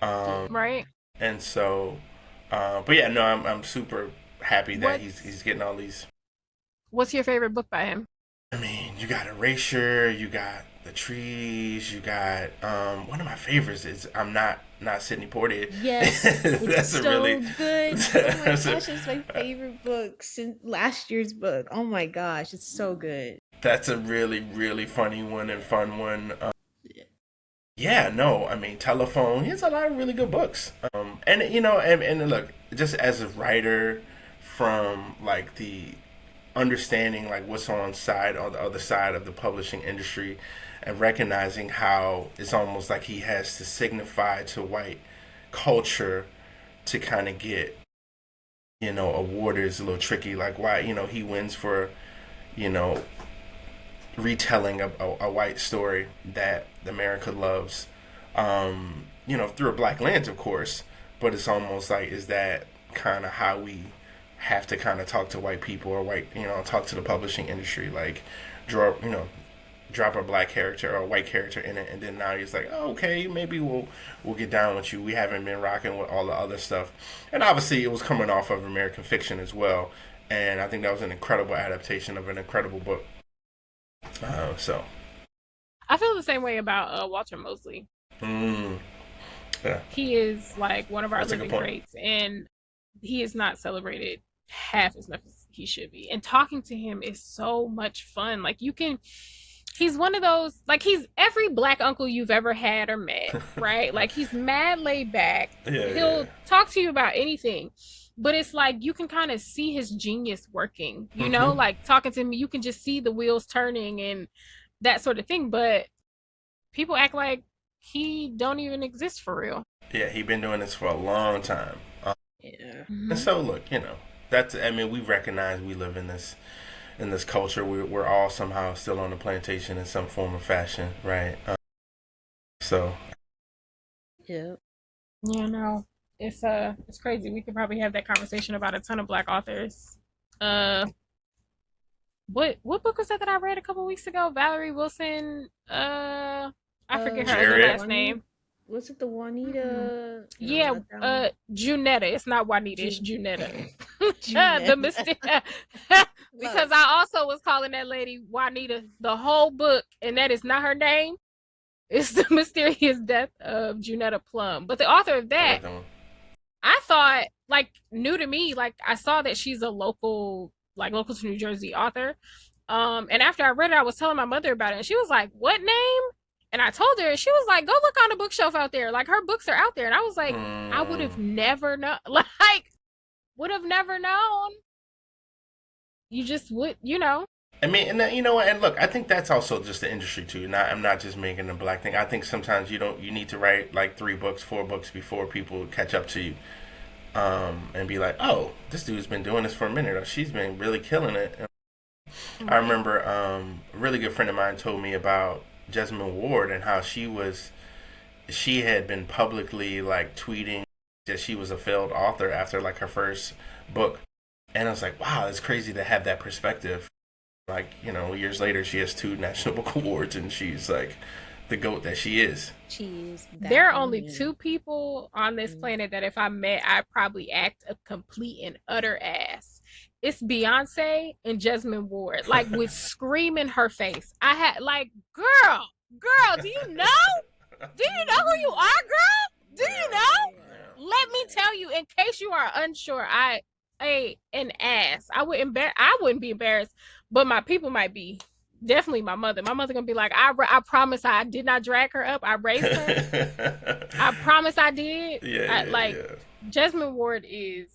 Yeah. Um, Right. and so, but yeah, no, I'm super happy that he's What's getting all these. what's your favorite book by him? I mean, you got Erasure, you got The Trees, you got one of my favorites is I'm not Sidney Poitier. Yes, it's That's a really so good. Oh my that's a gosh, it's my favorite book since last year's book. Oh my gosh, it's so good. that's a really really funny one and fun one. Yeah. Yeah, no, I mean Telephone. He has a lot of really good books. And look, just as a writer, from like the understanding like what's on the other side of the publishing industry, and recognizing how it's almost like he has to signify to white culture to kind of get awarded is a little tricky. Like why he wins for you know retelling a white story that America loves, through a black lens, of course. But it's almost like, is that kind of how we have to kind of talk to white people, or talk to the publishing industry, like draw, drop a black character or a white character in it, and then now he's like, oh, okay, maybe we'll get down with you. We haven't been rocking with all the other stuff, and obviously it was coming off of American fiction as well, and I think that was an incredible adaptation of an incredible book. So I feel the same way about Walter Mosley. mm, yeah, He is like one of our that's a good living point. greats, and he is not celebrated half as much as he should be. And talking to him is so much fun. Like you can he's one of those like he's every black uncle you've ever had or met, right? Like he's mad laid back. Yeah, yeah. He'll talk to you about anything. But it's like you can kind of see his genius working, Mm-hmm. like talking to me, you can just see the wheels turning and that sort of thing. But people act like he don't even exist for real. Yeah, he been doing this for a long time. Yeah. And Mm-hmm. so look, that's, I mean, we recognize we live in this culture. We're all somehow still on the plantation in some form of fashion, right? So Yeah. Yeah, no, it's crazy. We could probably have that conversation about a ton of black authors. Uh, what book was that I read a couple weeks ago? Valerie Wilson. I forget her other Jared. last Juanita. name. Was it the Mm. Juanita? No, Yeah, not that one. Junetta. It's not Juanita. It's June. Junetta. The Jeanette. mistake. Love. Because I also was calling that lady Juanita the whole book, and that is not her name. It's the mysterious death of Junetta Plum. But the author of I that like that one. I thought like new to me, like I saw that she's a local to New Jersey author. And after I read it, I was telling my mother about it, and she was like, "What name?" And I told her, and she was like, "Go look on the bookshelf out there. Like her books are out there." And I was like, "I would Mm, have never known. Like, would have never known. You just would." I mean, and you know what? And look, I think that's also just the industry too. I'm not just making a black thing. I think sometimes you need to write like 3 books, 4 books before people catch up to you, and be like, oh, this dude's been doing this for a minute, or she's been really killing it. I Right. remember a really good friend of mine told me about Jesmyn Ward and how she had been publicly like tweeting that she was a failed author after like her first book, and I was like, wow, it's crazy to have that perspective. Like years later, she has 2 National Book Awards, and she's like the goat that she is. Cheese. There That are only woman. two people on this Mm. planet that if I met, I'd probably act a complete and utter ass. It's Beyonce and Jesmyn Ward, like with scream in her face. I had like, girl, do you know? Do you know who you are, girl? Do you Yeah, know? yeah. Let me tell you, in case you are unsure, an ass. I wouldn't be embarrassed, but my people might be. Definitely my mother. My mother gonna be like, I promise I did not drag her up. I raised her. I promise I did. Yeah. Jasmine Ward is.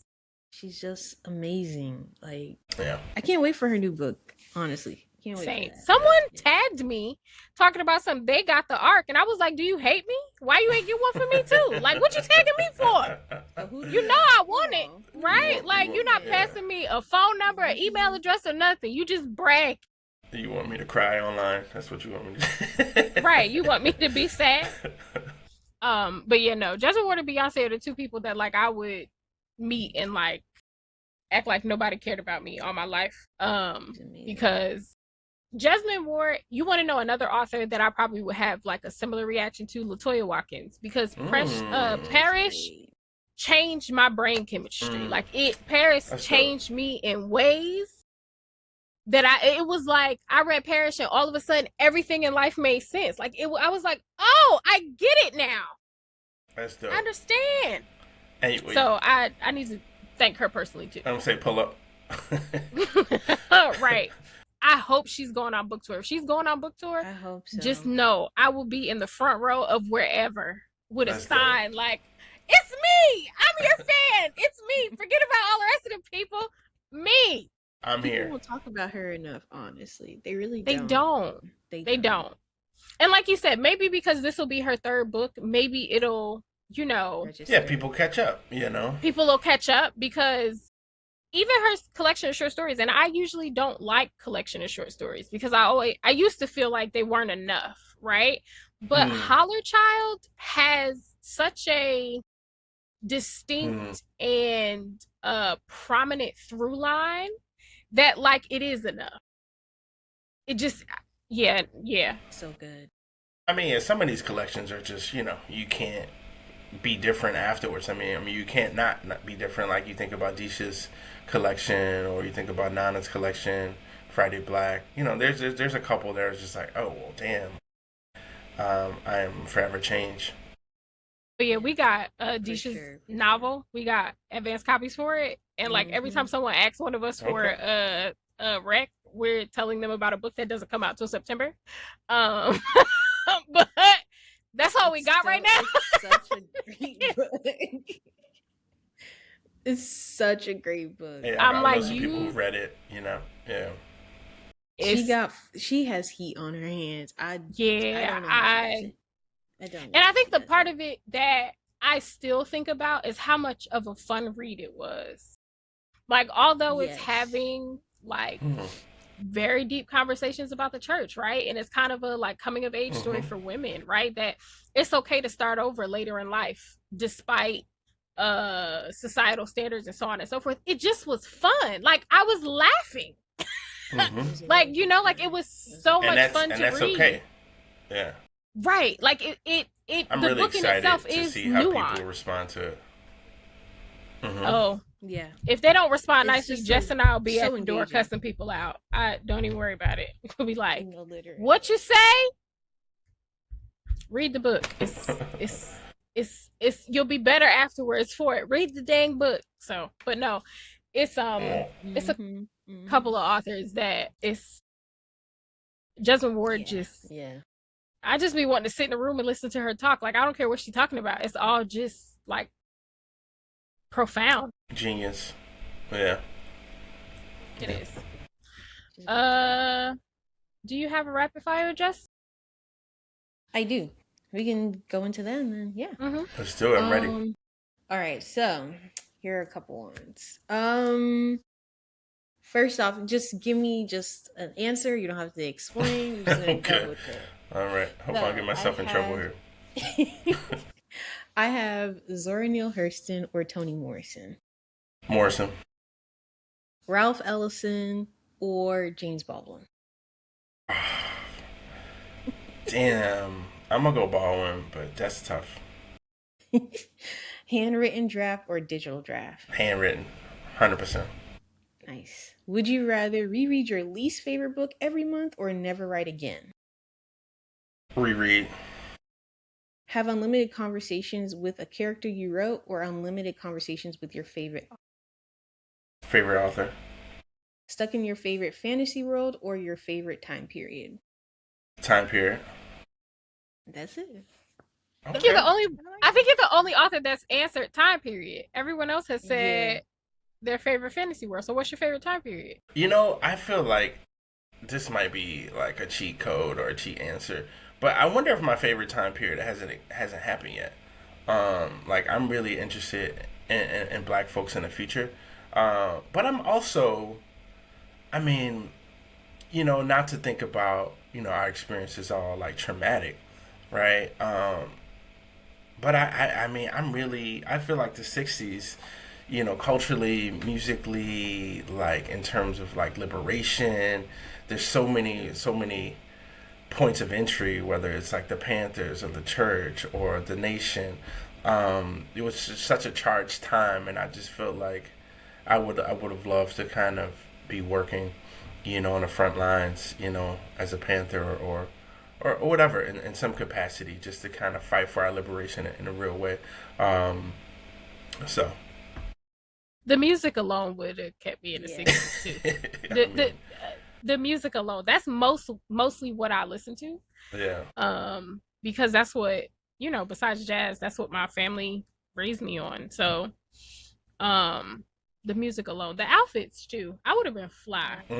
She's just amazing. Like, Yeah. I can't wait for her new book. Honestly, can't wait. Same. Someone tagged me talking about something. They got the arc, and I was like, "Do you hate me? Why you ain't get one for me too? Like, what you tagging me for? You know I want it, right? Like, you're not passing me a phone number, an email address, or nothing. You just brag." You want me to cry online? That's what you want me to do. Right. You want me to be sad? But yeah, no. Jasmine Ward and Beyonce are the two people that like I would meet and like act like nobody cared about me all my life. Because Jasmine Ward, you want to know another author that I probably would have like a similar reaction to? LaToya Watkins, because Paris changed my brain chemistry. Like Paris changed me in ways that it was like I read Parrish and all of a sudden everything in life made sense. Like I was like, oh, I get it now. That's dope. I understand. Anyway, so I need to thank her personally too. I'm gonna say pull up. Right. I hope she's going on book tour. If she's going on book tour, I hope so. Just know I will be in the front row of wherever with a sign like, "It's me. I'm your fan. It's me. Forget about all the rest of the people. Me." I'm here. People will talk about her enough, honestly. They really They don't. They don't. And like you said, maybe because this will be her third book, maybe it'll, Yeah, people catch up, People will catch up because even her collection of short stories, and I usually don't like collection of short stories because I used to feel like they weren't enough, right? But Holler Child has such a distinct and prominent through line that like it is enough. It just yeah. So good. I mean, some of these collections are just, you can't be different afterwards. I mean, you can't not be different. Like you think about Disha's collection, or you think about Nana's collection, Friday Black. There's a couple that are just like, oh well, damn. I am forever changed. But yeah, we got Disha's novel. We got advanced copies for it, and like every time someone asks one of us for a rec, we're telling them about a book that doesn't come out till September. But that's all we got right now. It's such a great book. It's such a great book. Yeah, I'm like, some people who read it, yeah. She has heat on her hands. I don't know. I don't. And I think the part of it that I still think about is how much of a fun read it was. Like, although it's having like very deep conversations about the church, right? And it's kind of a like coming of age story for women, right? That it's okay to start over later in life despite societal standards and so on and so forth. It just was fun. Like I was laughing. Like, like it was so much fun to read. And that's okay. Yeah. Right. Like I'm the really book in excited itself to is see how nuanced. people respond to it. Oh. Yeah. If they don't respond nicely, Jess and I'll be so at the door engaging. cussing people out. Don't even worry about it. We'll be like, what you say? Read the book. It's you'll be better afterwards for it. Read the dang book. So, but no, it's it's a couple of authors that it's Jasmine Ward I just be wanting to sit in a room and listen to her talk. Like I don't care what she's talking about. It's all just like profound. Genius. Yeah. It is. Do you have a rapid fire, Jess? I do. We can go into that and then Let's do it. I'm ready. All right, so here are a couple ones. First off, just give me just an answer. You don't have to explain. You're just gonna go with it. All right. Hope I get myself in trouble here. I have Zora Neale Hurston or Toni Morrison. Morrison. Ralph Ellison or James Baldwin. Damn. I'm going to go Baldwin, but that's tough. Handwritten draft or digital draft? Handwritten. 100%. Nice. Would you rather reread your least favorite book every month or never write again? Reread. have unlimited conversations with a character you wrote, or unlimited conversations with your favorite, Favorite author? stuck in your favorite fantasy world or your favorite time period. Time period. That's it. I think you're Okay. the only. I like I think that. you're the only author that's answered time period. Everyone else has Yeah. said their favorite fantasy world. So, what's your favorite time period? I feel like this might be like a cheat code or a cheat answer, but I wonder if my favorite time period hasn't happened yet. Like I'm really interested in Black folks in the future, but I'm also, I mean, not to think about our experiences all like traumatic, right? But I mean, I feel like the '60s, culturally, musically, like in terms of like liberation, there's so many points of entry, whether it's like the Panthers or the church or the nation. It was just such a charged time, and I just felt like I would have loved to kind of be working, on the front lines, as a Panther or whatever in some capacity, just to kind of fight for our liberation in a real way. Um, so, The music alone would have kept me in the Yeah. '60s too. I The mean, the the music alone. That's mostly what I listen to. yeah, Because that's what besides jazz, that's what my family raised me on. So, um, the music alone, the outfits too. I would have been fly. that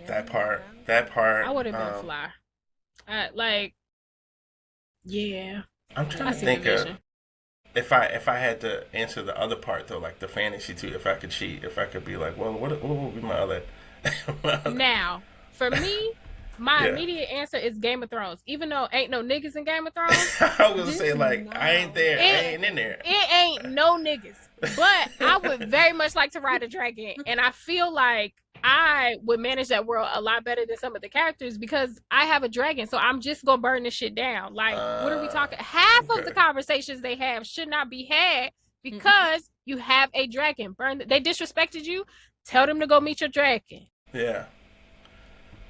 Yeah. part, Yeah. that I part. would have been fly. Like, yeah, I'm trying I to see the Yeah. think of vision. if I had to answer the other part though, like the fantasy too. If I could cheat, if I could be like, well, what would be my other? my other- Now, for me, my yeah, immediate answer is Game of Thrones. Even though ain't no niggas in Game of Thrones, I was gonna This say like I ain't now. there, I it ain't in there. it ain't no niggas. But I would very much like to ride a dragon, and I feel like I would manage that world a lot better than some of the characters because I have a dragon. So I'm just gonna burn this shit down. Like, what are we Uh, talking? Half of the okay, conversations they have should not be had because you have a dragon. They disrespected you. Tell them to go meet your dragon. yeah.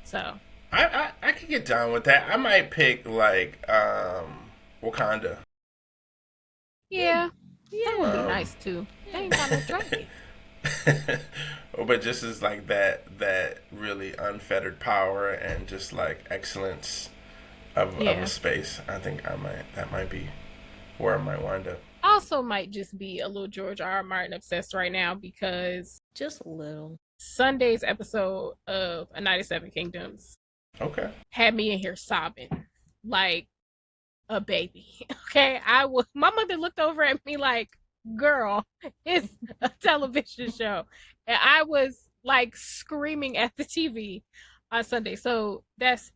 So I could get down with that. I might pick like Wakanda. yeah, that would be Yeah. nice too. They ain't got no dragon. But just as like that really unfettered power and just like excellence of a Yeah. space. I think that might be where I might wind up. Also, might just be a little George R. R. Martin obsessed right now because Just a little. Sunday's episode of A Night of Seven Kingdoms Okay. had me in here sobbing like a baby. Okay, my mother looked over at me like, "Girl, it's a television show," and I was like screaming at the TV on Sunday. So that's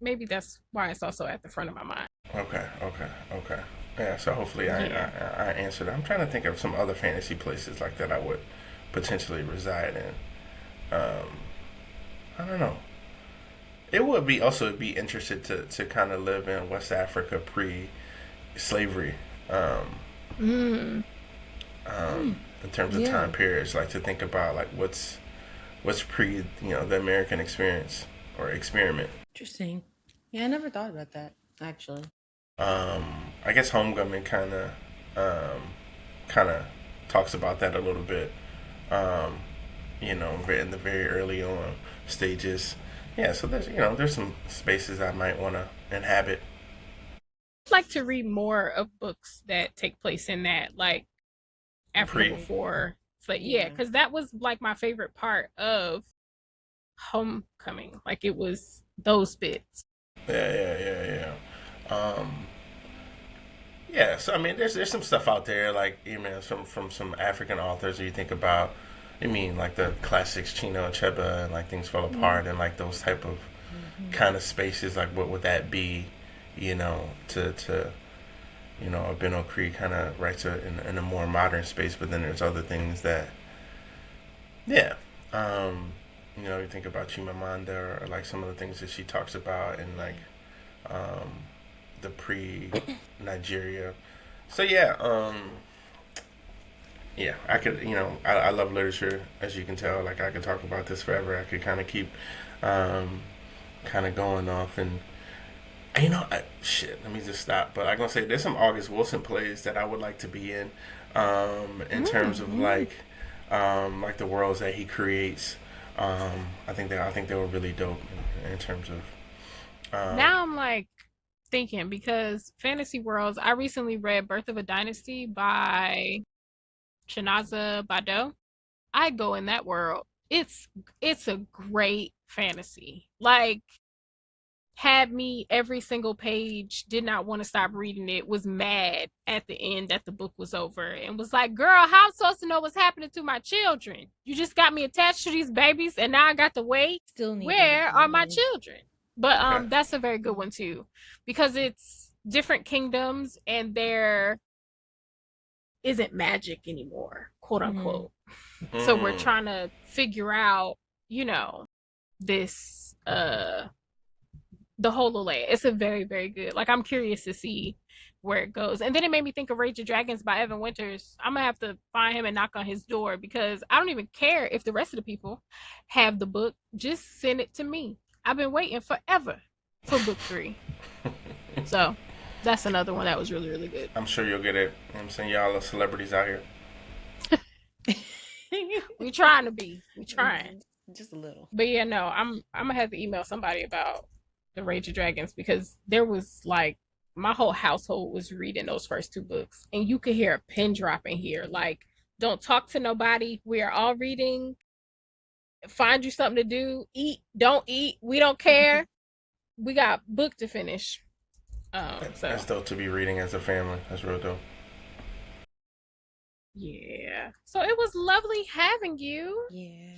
why it's also at the front of my mind. Okay. Okay. Okay. Yeah. So hopefully Yeah. I answered. I'm trying to think of some other fantasy places like that I would potentially reside in. I don't know. It would be also be interested to kind of live in West Africa pre-slavery. Mm. In terms of Yeah. time periods, like to think about like what's pre the American experience or experiment. Interesting. Yeah, I never thought about that, actually. I guess Homecoming kind of talks about that a little bit. Um, in the very early on stages. Yeah, so there's some spaces I might want to inhabit. I'd like to read more of books that take place in that, like Africa Pre. before. So yeah, Yeah. because that was like my favorite part of Homecoming. Like it was those bits. Yeah. Yeah, so I mean, there's some stuff out there like from some African authors. You think about, I mean, like the classics, Chino and Cheba, and like Things Fall Apart, and like those type of kind of spaces. Like, what would that be? To Abeno Cree kind of writes in a more modern space, but then there's other things that, yeah, you think about Chimamanda or like some of the things that she talks about, and like um, the pre Nigeria. So yeah, I could, I love literature, as you can tell. Like I could talk about this forever. I could kind of keep, kind of going off and Shit. Let me just stop. But I'm gonna say there's some August Wilson plays that I would like to be in terms of like the worlds that he creates. I think they were really dope in terms of. Now I'm like thinking because fantasy worlds. I recently read Birth of a Dynasty by Shinaza Bado. I go in that world. It's a great fantasy. Like had me every single page, did not want to stop reading it, was mad at the end that the book was over, and was like, girl, how am I supposed to know what's happening to my children? You just got me attached to these babies and now I got to wait. Still need to Where are my know. children? But Okay. that's a very good one too. Because it's different kingdoms and there isn't magic anymore, quote unquote. So we're Mm. trying to figure out, this the whole Olay. It's a very, very good. Like I'm curious to see where it goes. And then it made me think of Rage of Dragons by Evan Winters. I'm gonna have to find him and knock on his door because I don't even care if the rest of the people have the book. Just send it to me. I've been waiting forever for book 3. So that's another one that was really, really good. I'm sure you'll get it. I'm saying y'all are celebrities out here. We trying to be. We trying. Just a little. But yeah, no, I'm gonna have to email somebody about the Rage of Dragons because there was like my whole household was reading those first 2 books, and you could hear a pin drop in here. Like, don't talk to nobody. We are all reading. Find you something to do. Eat. Don't eat. We don't care. We got book to finish. So That's dope to be reading as a family. That's real dope. yeah. So it was lovely having you. Yeah.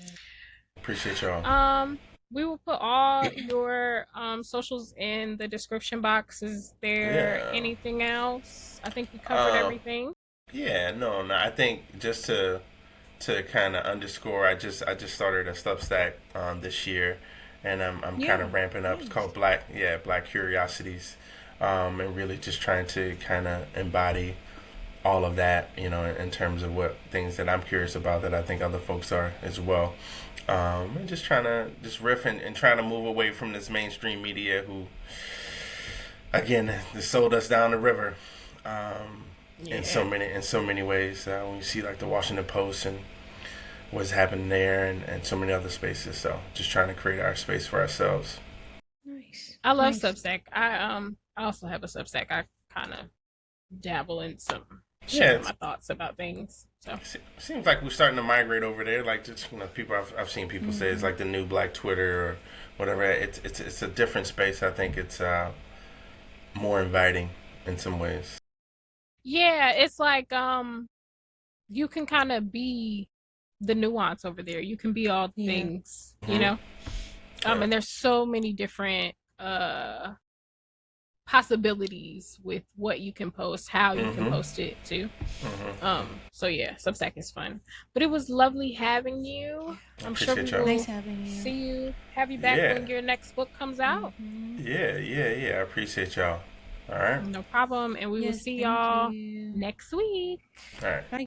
Appreciate y'all. We will put all your socials in the description box. Is there Yeah. anything else? I think we covered everything. Yeah. No. No. I think just to kind of underscore, I just started a Substack this year, and I'm kind Yeah. of ramping up. It's Nice. called Black Curiosities, and really just trying to kind of embody all of that, in terms of what things that I'm curious about that I think other folks are as well. And just trying to just riff and trying to move away from this mainstream media who, again, they sold us down the river in Yeah. so many ways. When you see like the Washington Post and what's happening there and so many other spaces. So just trying to create our space for ourselves. Nice. I love Nice. Substack. I also have a Substack. I kind of dabble in some Yeah, sharing my thoughts about things. So seems like we're starting to migrate over there. Like just people I've seen people say it's like the new Black Twitter or whatever. It's a different space. I think it's more inviting in some ways. yeah, it's like you can kind of be the nuance over there. You can be all Yeah. things, Mhm. And there's so many different possibilities with what you can post, how you can Mhm. post it too. Mhm. So yeah, Substack is fun. But it was lovely having you. I'm sure we Appreciate y'all. will Nice having you. have you back Yeah. when your next book comes out. Yeah. I appreciate y'all. All right. No problem. And we will Yes, see thank y'all you. next week. All right. Bye.